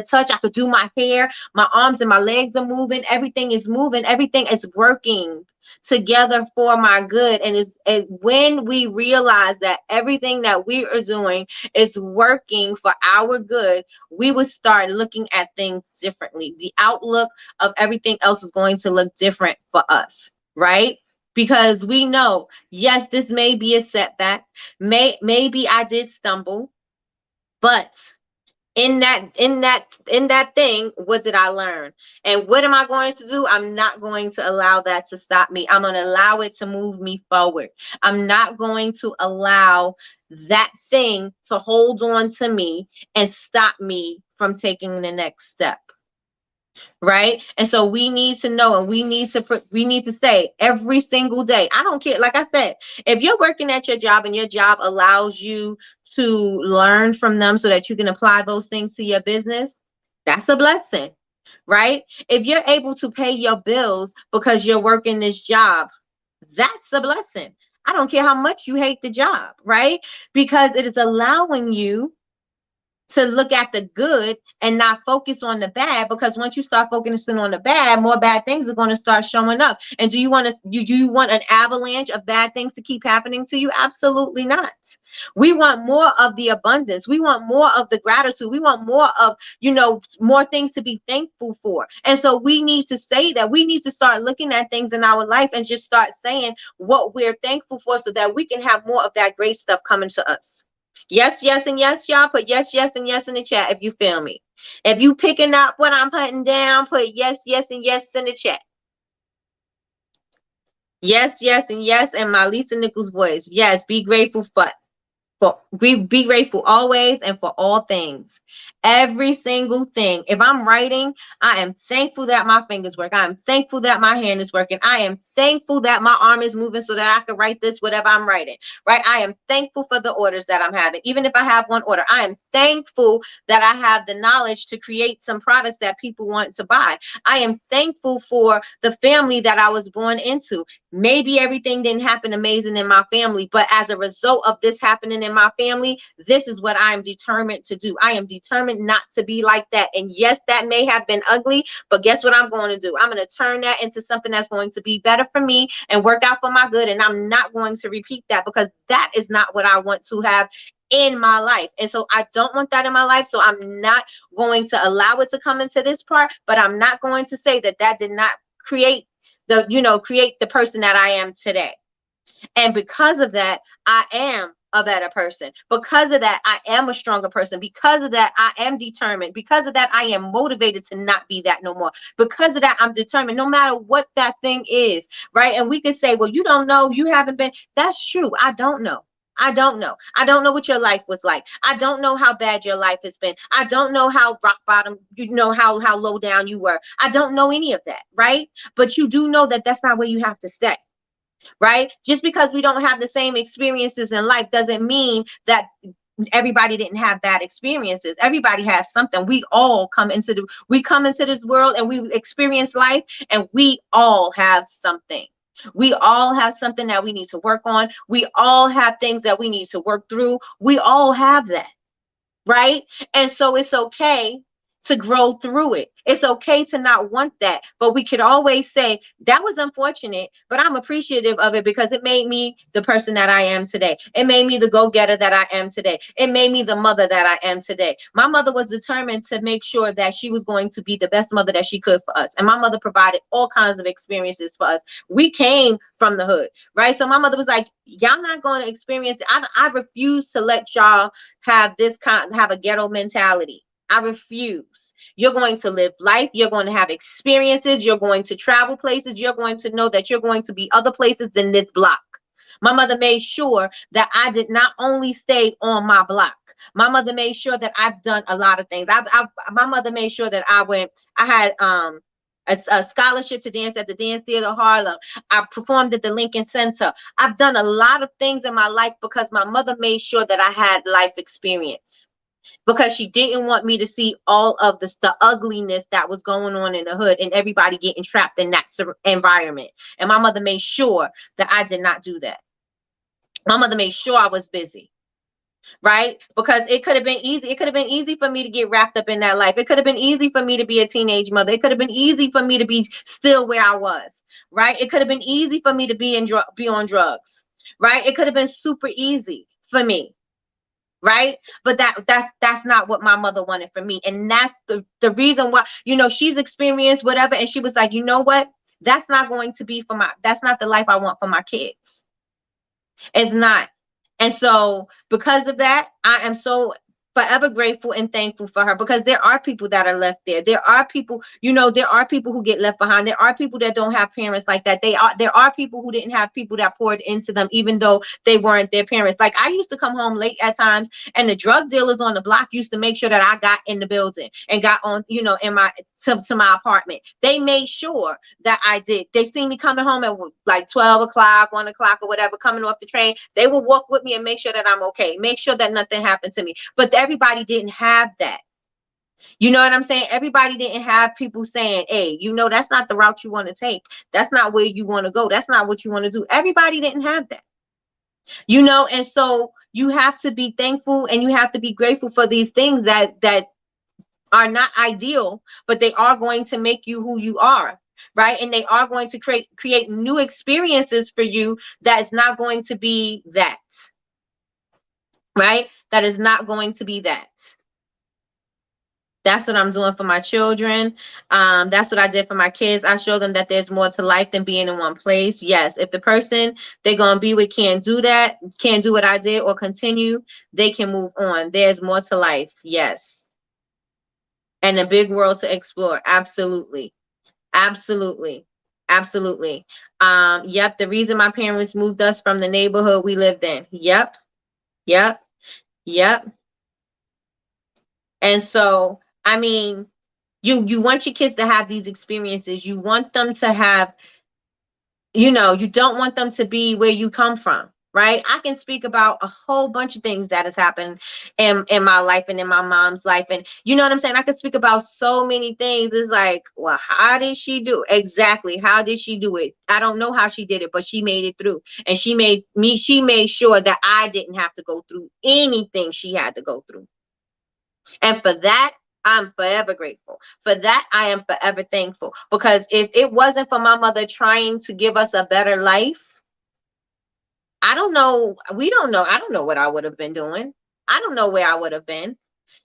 Speaker 1: touch, I could do my hair, my arms and my legs are moving, everything is moving, everything is working together for my good. And when we realize that everything that we are doing is working for our good, we would start looking at things differently. The outlook of everything else is going to look different for us, right? Because we know, yes, this may be a setback. Maybe I did stumble, but in that thing, what did I learn? And what am I going to do? I'm not going to allow that to stop me. I'm going to allow it to move me forward. I'm not going to allow that thing to hold on to me and stop me from taking the next step. Right? And so we need to know, and we need to say every single day, I don't care, like I said, if you're working at your job and your job allows you to learn from them so that you can apply those things to your business, that's a blessing. Right? If you're able to pay your bills because you're working this job, that's a blessing. I don't care how much you hate the job, right? Because it is allowing you to look at the good and not focus on the bad, because once you start focusing on the bad, more bad things are going to start showing up. And do you want an avalanche of bad things to keep happening to you? Absolutely not. We want more of the abundance. We want more of the gratitude. We want more of, more things to be thankful for. And so we need to say that. We need to start looking at things in our life and just start saying what we're thankful for so that we can have more of that great stuff coming to us. Yes, yes, and yes, y'all. Put yes, yes, and yes in the chat if you feel me. If you picking up what I'm putting down, put yes, yes, and yes in the chat. Yes, yes, and yes, and my Lisa Nichols voice. Yes, be grateful for be grateful always and for all things. Every single thing. If I'm writing, I am thankful that my fingers work. I am thankful that my hand is working. I am thankful that my arm is moving so that I can write this, whatever I'm writing, right? I am thankful for the orders that I'm having. Even if I have one order, I am thankful that I have the knowledge to create some products that people want to buy. I am thankful for the family that I was born into. Maybe everything didn't happen amazing in my family, but as a result of this happening in my family, this is what I am determined to do. I am determined determined not to be like that. And yes, that may have been ugly, but guess what I'm going to do? I'm going to turn that into something that's going to be better for me and work out for my good. And I'm not going to repeat that, because that is not what I want to have in my life. And so I don't want that in my life. So I'm not going to allow it to come into this part, but I'm not going to say that that did not create create the person that I am today. And because of that, I am a better person. Because of that, I am a stronger person. Because of that, I am determined. Because of that, I am motivated to not be that no more. Because of that, I'm determined no matter what that thing is, right? And we can say, well, you don't know, you haven't been. That's true. I don't know. I don't know. I don't know what your life was like. I don't know how bad your life has been. I don't know how rock bottom, how low down you were. I don't know any of that, right? But you do know that that's not where you have to stay. Right? Just because we don't have the same experiences in life doesn't mean that everybody didn't have bad experiences. Everybody has something. We come into this world and we experience life, and we all have something. We all have something that we need to work on. We all have things that we need to work through. We all have that. Right? And so it's okay to grow through it. It's okay to not want that, but we could always say that was unfortunate, but I'm appreciative of it because it made me the person that I am today. It made me the go-getter that I am today. It made me the mother that I am today. My mother was determined to make sure that she was going to be the best mother that she could for us. And my mother provided all kinds of experiences for us. We came from the hood, right? So my mother was like, y'all not going to experience it. I refuse to let y'all have a ghetto mentality. I refuse. You're going to live life. You're going to have experiences. You're going to travel places. You're going to know that you're going to be other places than this block. My mother made sure that I did not only stay on my block. My mother made sure that I've done a lot of things. My mother made sure that I had a scholarship to dance at the Dance Theater Harlem. I performed at the Lincoln Center. I've done a lot of things in my life because my mother made sure that I had life experience, because she didn't want me to see all of the ugliness that was going on in the hood and everybody getting trapped in that environment. And my mother made sure that I did not do that. My mother made sure I was busy. Right? Because it could have been easy. It could have been easy for me to get wrapped up in that life. It could have been easy for me to be a teenage mother. It could have been easy for me to be still where I was. Right? It could have been easy for me to be on drugs. Right? It could have been super easy for me. Right? But that's not what my mother wanted for me. And that's the reason why, she's experienced whatever. And she was like, you know what? That's not going to be that's not the life I want for my kids. It's not. And so because of that, I am so forever grateful and thankful for her, because there are people that are left there. There are people, there are people who get left behind. There are people that don't have parents like that. There are people who didn't have people that poured into them, even though they weren't their parents. Like, I used to come home late at times, and the drug dealers on the block used to make sure that I got in the building and got on, in my to my apartment. They made sure that I did. They see me coming home at like 12 o'clock, 1 o'clock or whatever, coming off the train. They will walk with me and make sure that I'm okay, make sure that nothing happened to me. But everybody didn't have that. You know what I'm saying? Everybody didn't have people saying, hey, that's not the route you want to take. That's not where you want to go. That's not what you want to do. Everybody didn't have that. And so you have to be thankful and you have to be grateful for these things that are not ideal, but they are going to make you who you are. Right? And they are going to create new experiences for you that's not going to be that. Right? That is not going to be that. That's what I'm doing for my children. That's what I did for my kids. I showed them that there's more to life than being in one place. Yes, if the person they're going to be with can't do that, can't do what I did or continue, they can move on. There's more to life. Yes. And a big world to explore. Absolutely. Absolutely. Absolutely. Yep. The reason my parents moved us from the neighborhood we lived in. Yep. Yep. Yep. And so, I mean, you want your kids to have these experiences. You want them to have, you don't want them to be where you come from. Right? I can speak about a whole bunch of things that has happened in my life and in my mom's life. And you know what I'm saying? I could speak about so many things. It's like, well, how did she do it? Exactly. How did she do it? I don't know how she did it, but she made it through. And she made sure that I didn't have to go through anything she had to go through. And for that, I'm forever grateful. For that, I am forever thankful. Because if it wasn't for my mother trying to give us a better life, I don't know. We don't know. I don't know what I would have been doing. I don't know where I would have been.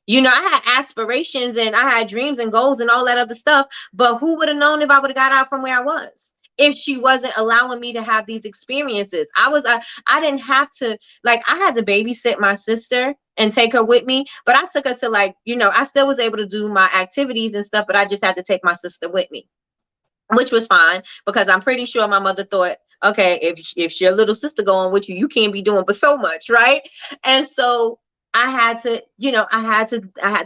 Speaker 1: You know, I had aspirations and I had dreams and goals and all that other stuff, but who would have known if I would have got out from where I was? If she wasn't allowing me to have these experiences. I didn't have to, like, I had to babysit my sister and take her with me, but I took her to, like, you know, I still was able to do my activities and stuff, but I just had to take my sister with me, which was fine because I'm pretty sure my mother thought, okay, if your little sister going with you, you can't be doing but so much, right? And so I had to, you know, I had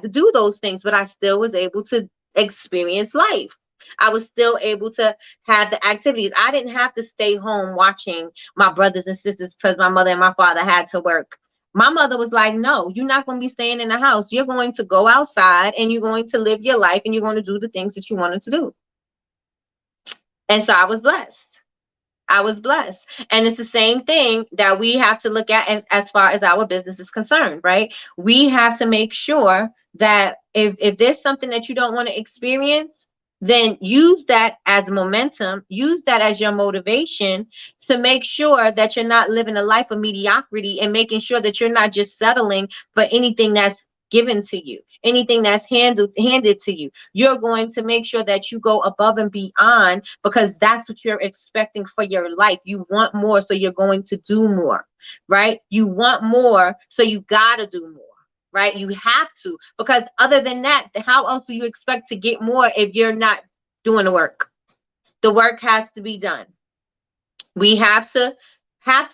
Speaker 1: to do those things, but I still was able to experience life. I was still able to have the activities. I didn't have to stay home watching my brothers and sisters because my mother and my father had to work. My mother was like, no, you're not going to be staying in the house. You're going to go outside and you're going to live your life and you're going to do the things that you wanted to do. And so I was blessed. I was blessed. And it's the same thing that we have to look at as far as our business is concerned, right? We have to make sure that if there's something that you don't want to experience, then use that as momentum, use that as your motivation to make sure that you're not living a life of mediocrity and making sure that you're not just settling for anything that's given to you, anything that's handed to you. You're going to make sure that you go above and beyond because that's what you're expecting for your life. You want more, so you're going to do more, right? You want more, so you got to do more, right? You have to, because other than that, how else do you expect to get more if you're not doing the work? The work has to be done. We have to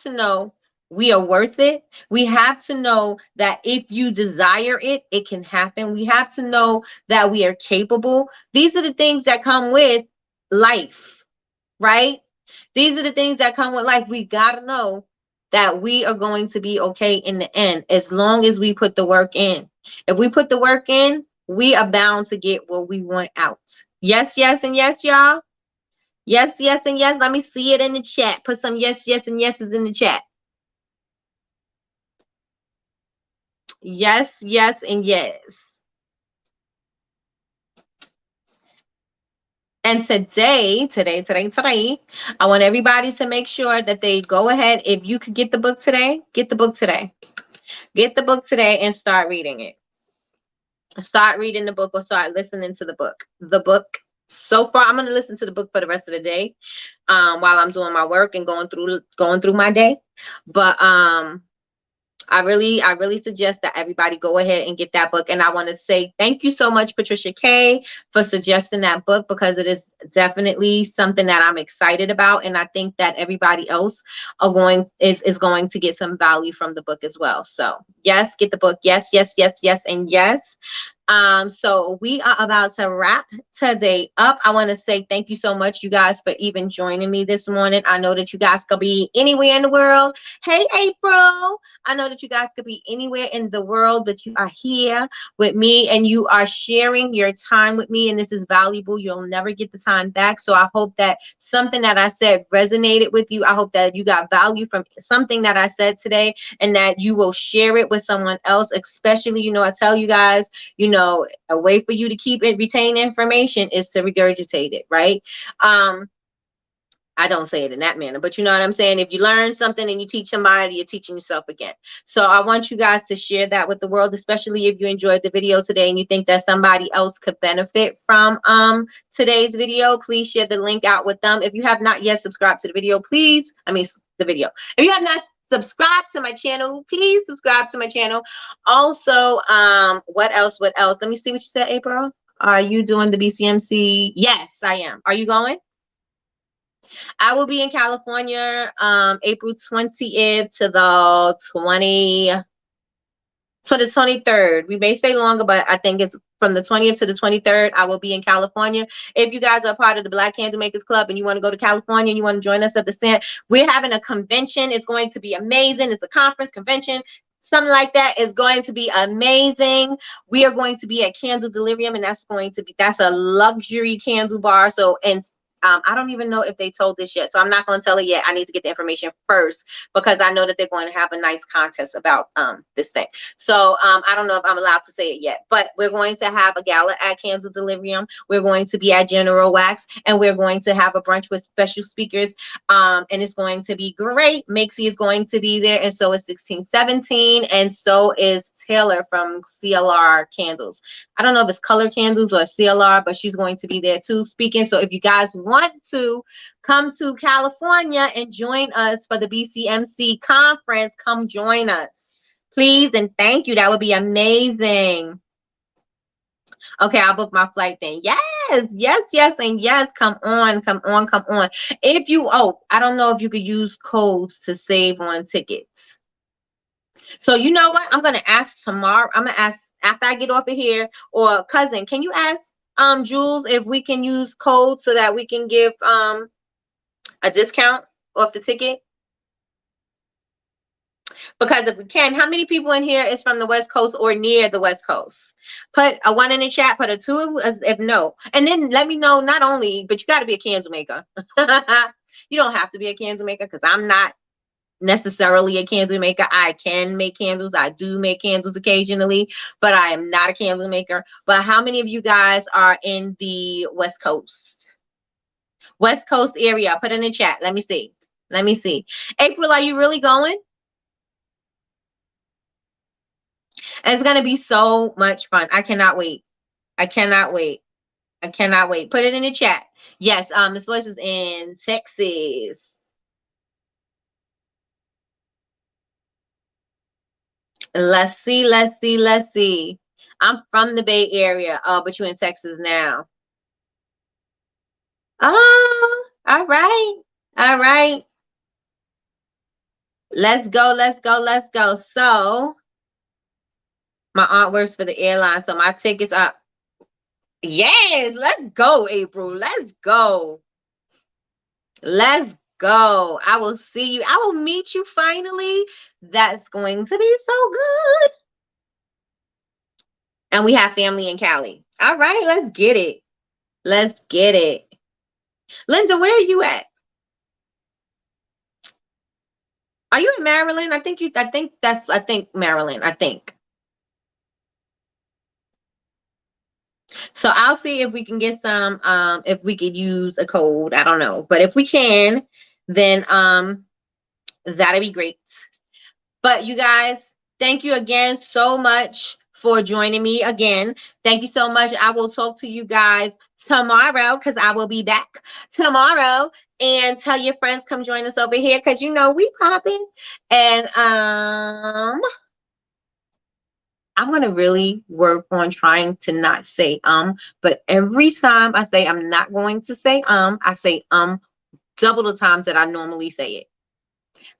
Speaker 1: know we are worth it. We have to know that if you desire it, it can happen. We have to know that we are capable. These are the things that come with life, right? These are the things that come with life. We got to know that we are going to be okay in the end as long as we put the work in. If we put the work in, we are bound to get what we want out. Yes, yes, and yes, y'all. Yes, yes, and yes. Let me see it in the chat. Put some yes, yes, and yeses in the chat. Yes, yes, and yes. And today, I want everybody to make sure that they go ahead. If you could get the book today, get the book today. Get the book today and start reading it. Start reading the book or start listening to the book. The book, so far, I'm going to listen to the book for the rest of the day while I'm doing my work and going through my day. But I really suggest that everybody go ahead and get that book. And I want to say thank you so much, Patricia K, for suggesting that book, because it is definitely something that I'm excited about. And I think that everybody else is going to get some value from the book as well. So yes, get the book. Yes, yes, yes, yes, and yes. So we are about to wrap today up. I want to say thank you so much, you guys, for even joining me this morning. I know that you guys could be anywhere in the world. Hey, April. I know that you guys could be anywhere in the world, but you are here with me and you are sharing your time with me. And this is valuable. You'll never get the time back. So I hope that something that I said resonated with you. I hope that you got value from something that I said today and that you will share it with someone else, especially, you know, I tell you guys, you know, a way for you to keep it, retain information is to regurgitate it, right? I don't say it in that manner, but you know what I'm saying? If you learn something and you teach somebody, you're teaching yourself again. So I want you guys to share that with the world, especially if you enjoyed the video today and you think that somebody else could benefit from today's video. Please share the link out with them. If you have not yet subscribed to the video, please, the video. If you have not subscribed to my channel, please subscribe to my channel. Also, what else? Let me see what you said, April. Are you doing the BCMC? Yes, I am. Are you going? I will be in California April 20th to the 23rd. We may stay longer, but I think it's from the 20th to the 23rd. I will be in California. If you guys are part of the Black Candle Makers Club and you want to go to California and you want to join us at the center, we're having a convention. It's going to be amazing. It's a conference convention. Something like that is going to be amazing. We are going to be at Candle Delirium, and that's a luxury candle bar. So, and I don't even know if they told this yet, so I'm not going to tell it yet. I need to get the information first because I know that they're going to have a nice contest about this thing. So I don't know if I'm allowed to say it yet, but we're going to have a gala at Candle Delirium. We're going to be at General Wax, and we're going to have a brunch with special speakers, and it's going to be great. Maxie is going to be there, and so is 1617, and so is Taylor from CLR Candles. I don't know if it's Color Candles or CLR, but she's going to be there too speaking. So if you guys want to come to California and join us for the BCMC conference, come join us, please, and thank you. That would be amazing. Okay, I'll book my flight then. Yes, yes, yes, and yes. Come on, come on, come on. If you, I don't know if you could use codes to save on tickets. So you know what? I'm gonna ask tomorrow. I'm gonna ask after I get off of here. Or cousin, can you ask Jules if we can use codes so that we can give a discount off the ticket? Because if we can, how many people in here is from the West Coast or near the West Coast? Put a 1 in the chat, put a 2 if no. And then let me know not only, but you got to be a candle maker. You don't have to be a candle maker because I'm not necessarily a candle maker. I can make candles. I do make candles occasionally, but I am not a candle maker. But how many of you guys are in the West Coast? West Coast area. Put it in the chat. Let me see. Let me see. April, are you really going? It's going to be so much fun. I cannot wait. I cannot wait. I cannot wait. Put it in the chat. Yes, Miss Lois is in Texas. Let's see, let's see, let's see. I'm from the Bay Area. Oh, but you're in Texas now. Oh, all right. All right. Let's go, let's go, let's go. So my aunt works for the airline, so my tickets are. Yes, let's go, April. Let's go. Let's go. I will see you. I will meet you finally. That's going to be so good. And we have family in Cali. All right, let's get it. Let's get it. Linda, where are you at? Are you in Maryland? I think Maryland, I think. So I'll see if we can get some, if we could use a code. I don't know. But if we can, then that'd be great. But you guys, thank you again so much for joining me again. Thank you so much. I will talk to you guys tomorrow because I will be back tomorrow. And tell your friends, come join us over here because you know we popping. And I'm gonna really work on trying to not say but every time I say I'm not going to say I say double the times that I normally say it.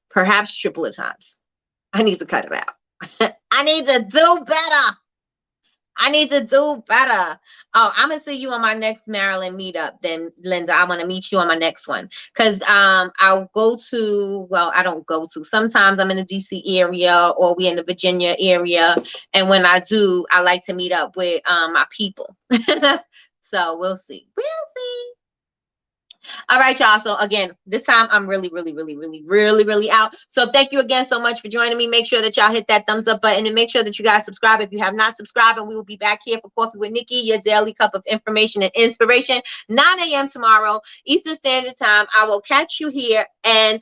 Speaker 1: Perhaps triple the times. I need to cut it out. I need to do better. I need to do better. Oh, I'm gonna see you on my next Maryland meetup then, Linda. I want to meet you on my next one. Because I'll go to, well, I don't go to. Sometimes I'm in the DC area or we in the Virginia area. And when I do, I like to meet up with my people. So we'll see. We'll see. All right, y'all. So again, this time I'm really out. So thank you again so much for joining me. Make sure that y'all hit that thumbs up button and make sure that you guys subscribe if you have not subscribed. And we will be back here for Coffee with Nikki, your daily cup of information and inspiration, 9 a.m. tomorrow, Eastern Standard Time. I will catch you here. And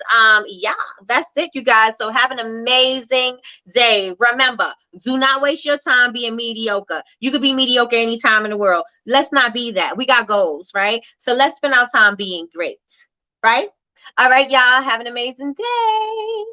Speaker 1: yeah, that's it, you guys. So have an amazing day. Remember, do not waste your time being mediocre. You could be mediocre anytime in the world. Let's not be that. We got goals, right? So let's spend our time being great, right? All right, y'all. Have an amazing day.